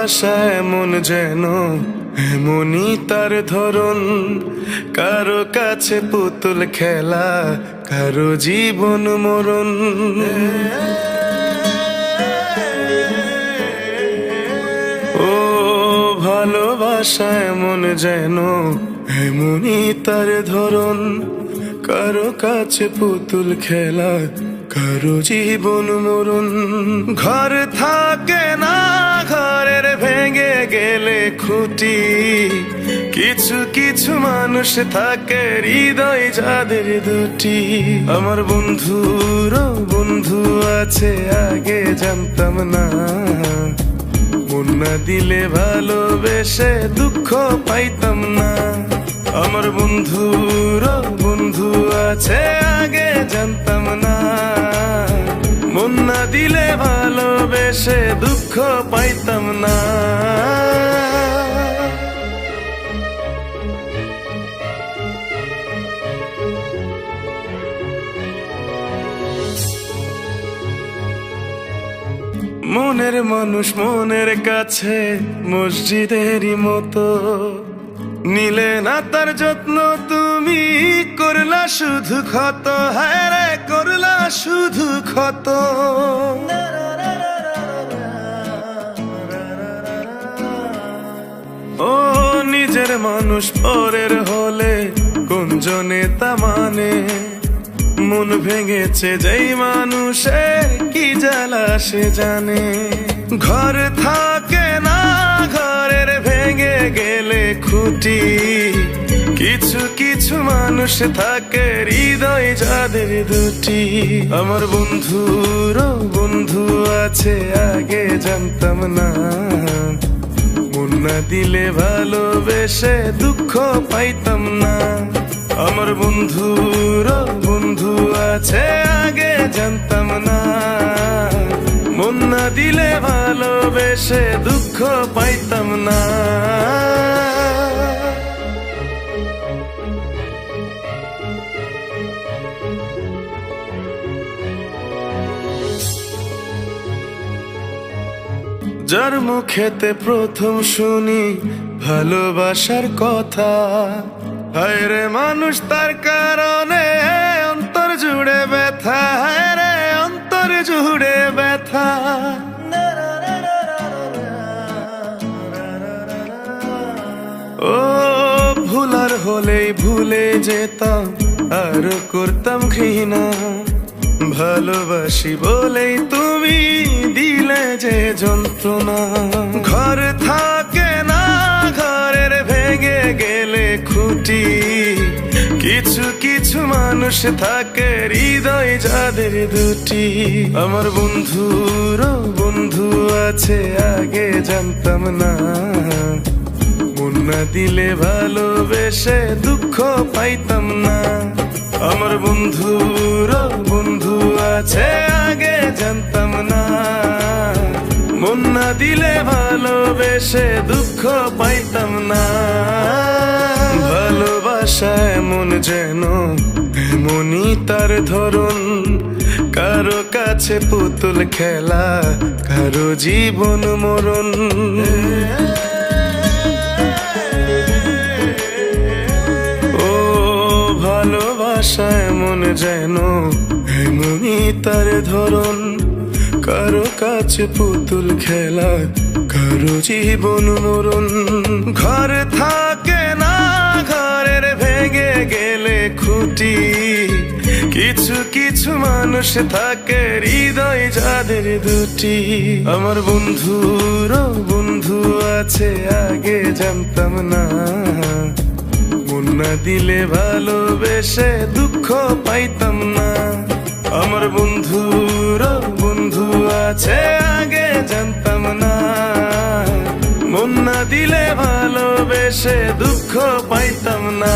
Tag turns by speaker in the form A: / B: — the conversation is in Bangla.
A: ভালোবাসা এমন যেন এমনই তার ধরন, কারো কাছে পুতুল খেলা, কারো জীবন মরণ। ও ভালোবাসা এমন যেন এমনই তার ধরন, কারো কাছে পুতুল খেলা, কারো জীবন মরণ। ঘর থাকে না, ঘরের ভেঙে গেলে খুঁটি, কিছু কিছু মানুষ থাকে হৃদয় যাদের দুটি। আমার বন্ধুরও বন্ধু আছে, আগে জানতাম না, মন না দিলে ভালোবেসে দুঃখ পাইতাম না। আমার বন্ধুরও বন্ধু আছে, আগে জানতাম না, মন না দিলে ভালোবেসে দুঃখ পাইতাম না। মনের মানুষ মনের কাছে মসজিদেরই মতো, নিলে না তার যত্ন তুমি, করলা শুধু ক্ষত, হায় রে করলা শুধু ক্ষত। ও নিজের মানুষ পরের হলে কোন জনে তা মানে, মন ভেঙেছে যেই মানুষের কি জ্বালা সে জানে। ঘর থাকে না, ঘরের ভেঙে গেলে খুঁটি, কিছু কিছু মানুষ থাকে হৃদয় যাদের দুটি। আমার বন্ধুরও বন্ধু আছে, আগে জানতাম না, মন না দিলে ভালোবেসে দুঃখ পাইতাম না। আমার বন্ধুরও বন্ধু আছে, আগে জানতাম না, মন না দিলে ভালোবেসে দুঃখ পাইতাম না। যার মুখেতে প্রথম শুনি ভালোবাসার কথা, হায় রে মানুষ তার কারণে অন্তর জুড়ে ব্যথা, হায় রে অন্তর জুড়ে ব্যথা। ও ভুলার হলেই ভুলে যেতাম, আর করতাম ঘৃণা, ভালোবাসি বলেই তুমি দিলে যে যন্ত্রণা। ঘর থাকে না, ঘরের ভেঙে গেলে খুঁটি, কিছু কিছু মানুষ থাকে হৃদয় যাদের দুটি। আমার বন্ধুরও বন্ধু আছে, আগে জানতাম না, মন না দিলে ভালোবেসে দুঃখ পাইতাম না। আমার বন্ধুরও বন্ধু আছে, আগে জানতাম না, মন না দিলে ভালোবেসে দুঃখ পাইতাম না। ভালোবাসা এমন যেন এমনই তার ধরন, কারো কাছে পুতুল খেলা, কারো জীবন মরণ। ভালোবাসা এমন যেন এমনই তার ধরন, কারো কাছে পুতুল খেলা, কারো জীবন মরণ। ঘর থাকে না, ঘরের ভেঙে গেলে খুঁটি, কিছু কিছু মানুষ থাকে হৃদয় যাদের দুটি। আমার বন্ধুরও বন্ধু আছে, আগে জানতাম না, মন না দিলে ভালোবেসে দুঃখ পাইতাম না। আমার বন্ধুরও বন্ধু আছে, আগে জানতাম না, মন না দিলে ভালোবেসে দুঃখ পাইতাম না।